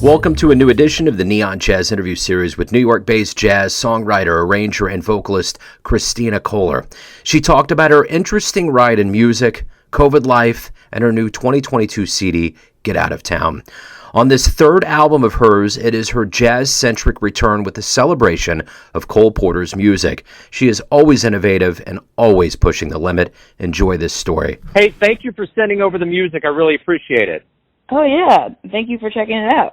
Welcome to a new edition of the Neon Jazz interview series with New York-based jazz songwriter, arranger, and vocalist Kristina Koller. She talked about her interesting ride in music, COVID life, and her new 2022 CD, Get Out of Town. On this third album of hers, it is her jazz-centric return with a celebration of Cole Porter's music. She is always innovative and always pushing the limit. Enjoy this story. Hey, thank you for sending over the music. I really appreciate it. Oh, yeah. Thank you for checking it out.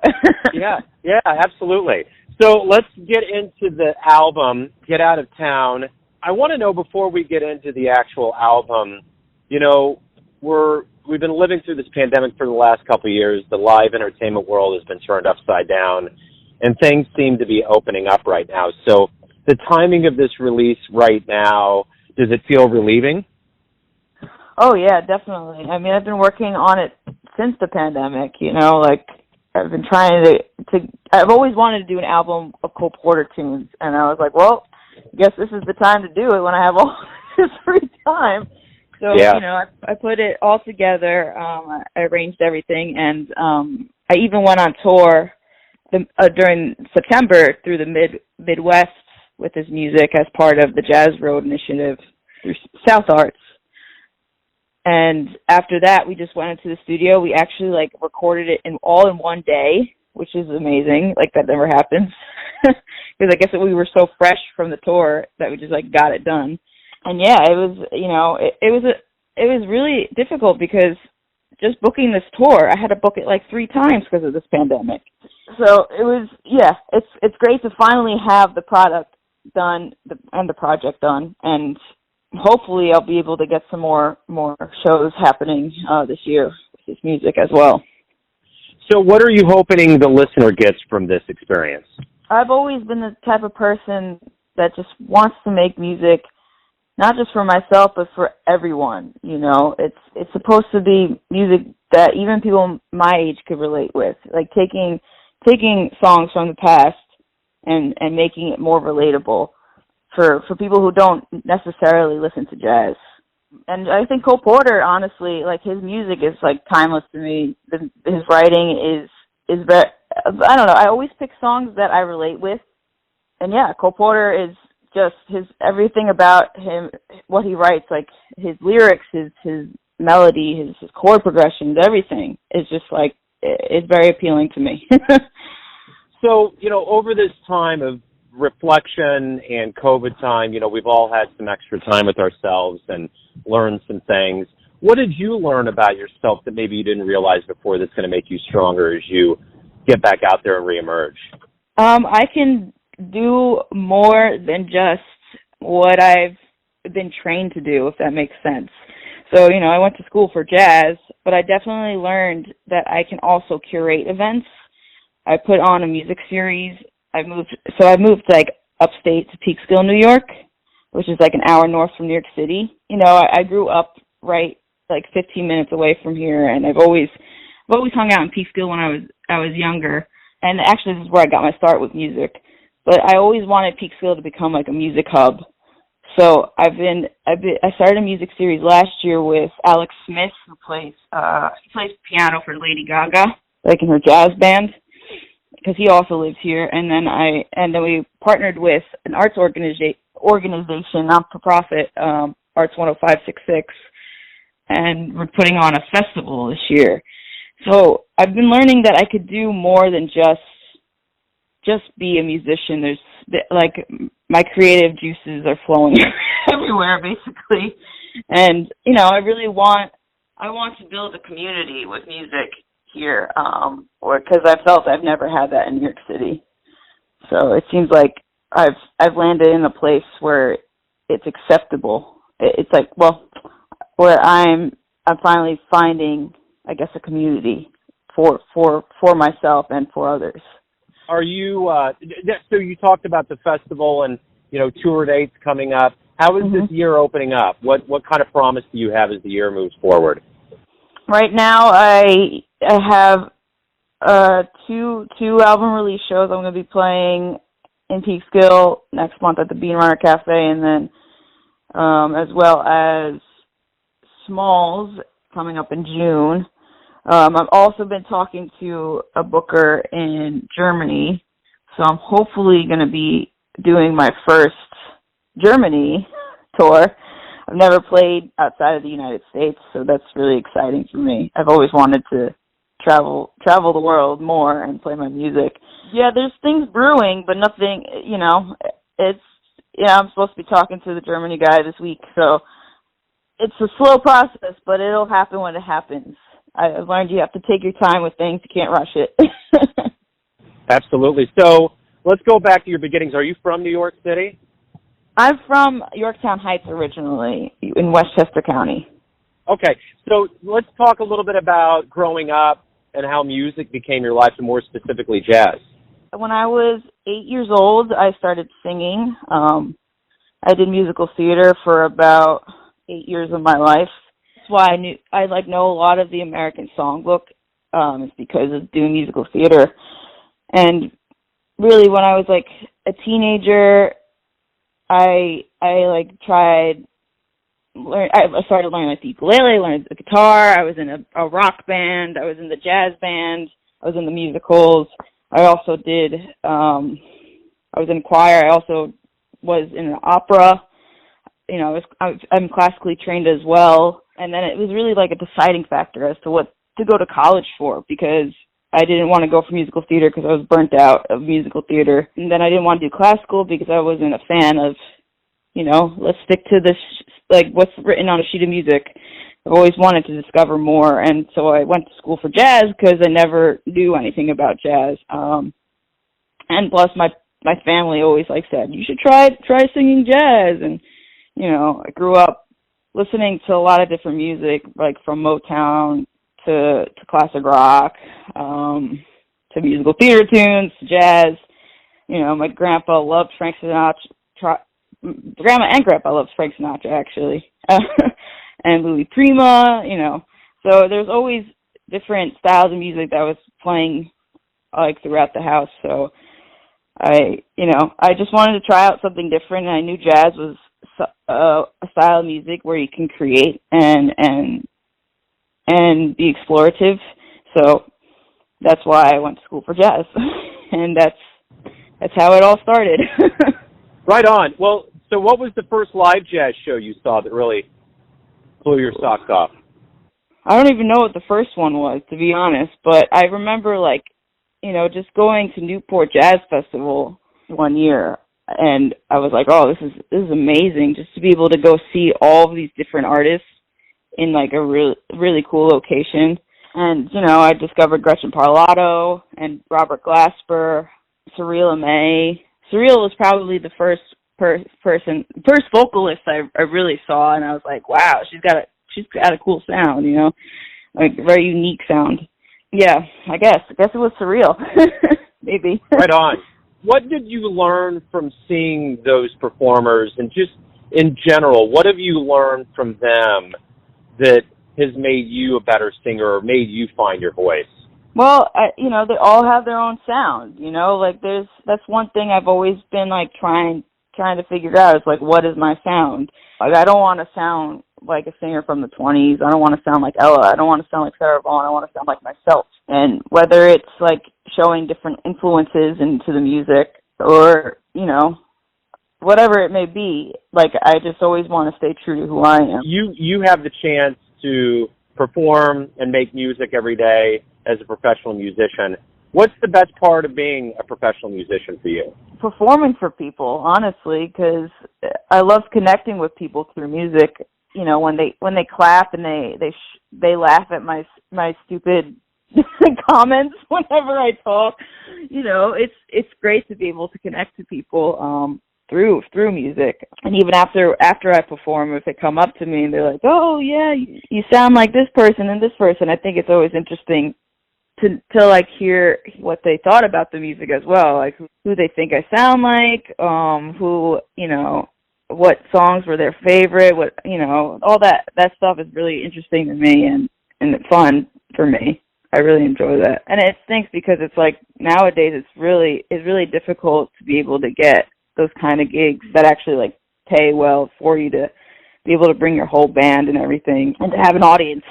Yeah, absolutely. So let's get into the album, Get Out of Town. I want to know, before we get into the actual album, you know, we've been living through this pandemic for the last couple of years. The live entertainment world has been turned upside down, and things seem to be opening up right now. So the timing of this release right now, does it feel relieving? Oh, yeah, definitely. I mean, I've been working on it since the pandemic, you know, like I've been trying to I've always wanted to do an album of Cole Porter tunes, and I was like, well, I guess this is the time to do it when I have all this free time. So, yeah. You know, I put it all together, I arranged everything, and I even went on tour during September through the Midwest with his music as part of the Jazz Road Initiative through South Arts. And after that, we just went into the studio. We actually recorded it all in one day, which is amazing. Like, that never happens. Because I guess we were so fresh from the tour that we just got it done. And yeah, it was, you know, it was really difficult because just booking this tour, I had to book it 3 times because of this pandemic. So it was, yeah, it's great to finally have the product done and the project done, and hopefully I'll be able to get some more shows happening this year with this music as well. So what are you hoping the listener gets from this experience? I've always been the type of person that just wants to make music, not just for myself, but for everyone. You know, it's supposed to be music that even people my age could relate with, like taking songs from the past and making it more relatable for people who don't necessarily listen to jazz. And I think Cole Porter, honestly, his music is timeless to me. His writing is very, I don't know, I always pick songs that I relate with. And yeah, Cole Porter is just everything about him, what he writes, his lyrics, his melody, his chord progressions, everything is just it's very appealing to me. So, you know, over this time of reflection and COVID time, you know, we've all had some extra time with ourselves and learned some things. What did you learn about yourself that maybe you didn't realize before that's going to make you stronger as you get back out there and reemerge? I can do more than just what I've been trained to do, if that makes sense. So, you know, I went to school for jazz, but I definitely learned that I can also curate events. I put on a music series. I moved upstate to Peekskill, New York, which is an hour north from New York City. You know, I grew up right 15 minutes away from here, and I've always hung out in Peekskill when I was younger. And actually, this is where I got my start with music. But I always wanted Peekskill to become a music hub. So I started a music series last year with Alex Smith, who plays piano for Lady Gaga, in her jazz band, because he also lives here. And then we partnered with an arts organization, not-for-profit, Arts 10566, and we're putting on a festival this year. So I've been learning that I could do more than just be a musician. There's my creative juices are flowing everywhere, basically. And, you know, I want to build a community with music here, because I felt I've never had that in New York City. So it seems like I've landed in a place where it's acceptable. It's where I'm finally finding, I guess, a community for myself and for others. Are you, so you talked about the festival and, you know, tour dates coming up. How is this year opening up? What kind of promise do you have as the year moves forward? Right now, I have two album release shows. I'm going to be playing in Peekskill next month at the Bean Runner Cafe, and then as well as Smalls coming up in June. I've also been talking to a booker in Germany, so I'm hopefully going to be doing my first Germany tour. I've never played outside of the United States, so that's really exciting for me. I've always wanted to travel the world more and play my music. Yeah, there's things brewing, but nothing, I'm supposed to be talking to the Germany guy this week, so it's a slow process, but it'll happen when it happens. I've learned you have to take your time with things. You can't rush it. Absolutely. So let's go back to your beginnings. Are you from New York City? I'm from Yorktown Heights originally, in Westchester County. Okay. So let's talk a little bit about growing up and how music became your life, and more specifically jazz. When I was 8 years old, I started singing. I did musical theater for about 8 years of my life. That's why I know a lot of the American Songbook. It's because of doing musical theater. And really, when I was like a teenager, I started learning like the ukulele, learned the guitar. I was in a rock band. I was in the jazz band. I was in the musicals. I also did. I was in choir. I also was in an opera. I'm classically trained as well. And then it was really like a deciding factor as to what to go to college for, because I didn't want to go for musical theater because I was burnt out of musical theater. And then I didn't want to do classical because I wasn't a fan of, let's stick to this, like what's written on a sheet of music. I've always wanted to discover more. And so I went to school for jazz because I never knew anything about jazz. And plus my family always said, you should try singing jazz. And, I grew up listening to a lot of different music, like from Motown to classic rock, to musical theater tunes, to jazz. My grandpa loved Frank Sinatra. Grandma and grandpa loved Frank Sinatra, actually, and Louis Prima. So there's always different styles of music that was playing throughout the house. So I just wanted to try out something different, and I knew jazz was a style of music where you can create and be explorative. So that's why I went to school for jazz. And that's how it all started. Right on. Well, so what was the first live jazz show you saw that really blew your socks off? I don't even know what the first one was, to be honest, but I remember just going to Newport Jazz Festival one year, and I was like, oh, this is amazing, just to be able to go see all of these different artists in a really, really cool location. And, I discovered Gretchen Parlato and Robert Glasper, Cyril May. Cyril was probably the first vocalist I really saw, and I was like, wow, she's got a cool sound, very unique sound. Yeah, I guess it was Cyril, maybe. Right on. What did you learn from seeing those performers, and just in general, what have you learned from them that has made you a better singer or made you find your voice? Well, they all have their own sound, that's one thing I've always been trying to figure out is what is my sound? I don't want to sound like a singer from the 20s. I don't want to sound like Ella. I don't want to sound like Sarah Vaughan. I want to sound like myself. And whether it's showing different influences into the music or, whatever it may be, I just always want to stay true to who I am. You have the chance to perform and make music every day as a professional musician. What's the best part of being a professional musician for you? Performing for people, honestly, because I love connecting with people through music. When they clap and they laugh at my stupid comments whenever I talk, it's great to be able to connect to people through music. And even after I perform, if they come up to me and they're like, oh yeah, you sound like this person and this person, I think it's always interesting to hear what they thought about the music as well, who they think I sound like, who what songs were their favorite, what all that stuff is really interesting to me and fun for me. I really enjoy that. And it stinks because it's nowadays it's really difficult to be able to get those kind of gigs that actually pay well for you to be able to bring your whole band and everything and to have an audience.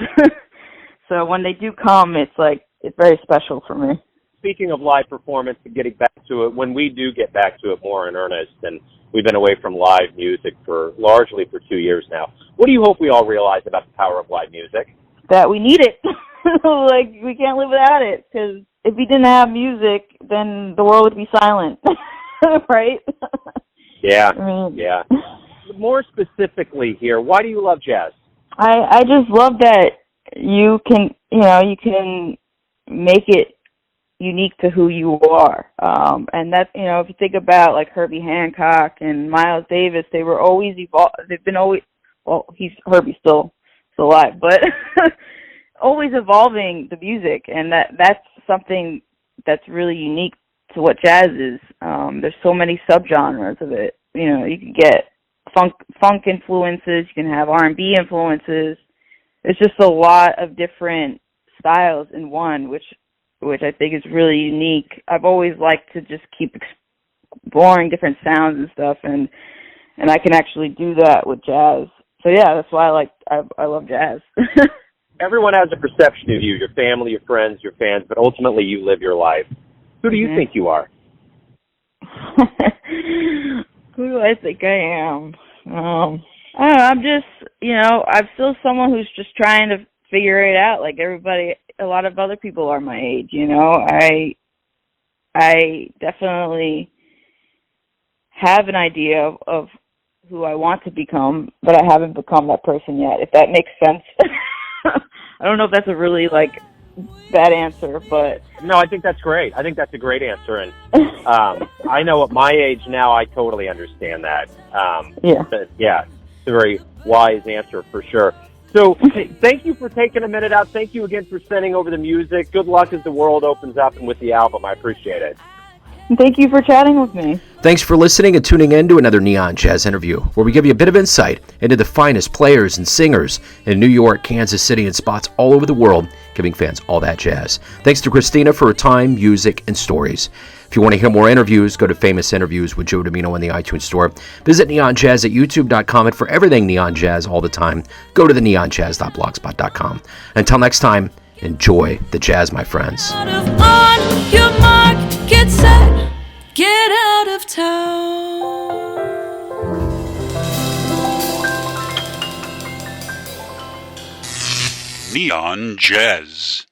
So when they do come, it's very special for me. Speaking of live performance and getting back to it, when we do get back to it more in earnest, and we've been away from live music largely for 2 years now, what do you hope we all realize about the power of live music? That we need it. We can't live without it, because if we didn't have music, then the world would be silent, right? Yeah, I mean, yeah. More specifically here, why do you love jazz? I just love that you can make it unique to who you are. And that's, if you think about like Herbie Hancock and Miles Davis, they were always Herbie's still alive, but always evolving the music, and that's something that's really unique to what jazz is. There's so many subgenres of it. You can get funk influences, you can have R&B influences. It's just a lot of different styles in one, which I think is really unique. I've always liked to just keep exploring different sounds and stuff, and I can actually do that with jazz. So yeah, that's why I love jazz. Everyone has a perception of you, your family, your friends, your fans, but ultimately you live your life. Who do you think you are? Who do I think I am? I don't know. I'm just, I'm still someone who's just trying to figure it out. Like everybody, a lot of other people are my age. I definitely have an idea of who I want to become, but I haven't become that person yet, if that makes sense. I don't know if that's a really bad answer, but no, I think that's great. I think that's a great answer, and I know at my age now, I totally understand that. Yeah, it's a very wise answer for sure. So, thank you for taking a minute out. Thank you again for sending over the music. Good luck as the world opens up and with the album. I appreciate it. Thank you for chatting with me. Thanks for listening and tuning in to another Neon Jazz interview, where we give you a bit of insight into the finest players and singers in New York, Kansas City, and spots all over the world, giving fans all that jazz. Thanks to Kristina for her time, music, and stories. If you want to hear more interviews, go to Famous Interviews with Joe Domino in the iTunes Store. Visit Neon Jazz at YouTube.com, and for everything Neon Jazz all the time, go to the neonjazz.blogspot.com. Until next time, enjoy the jazz, my friends. On your mark, get set, get out of town. Neon Jazz.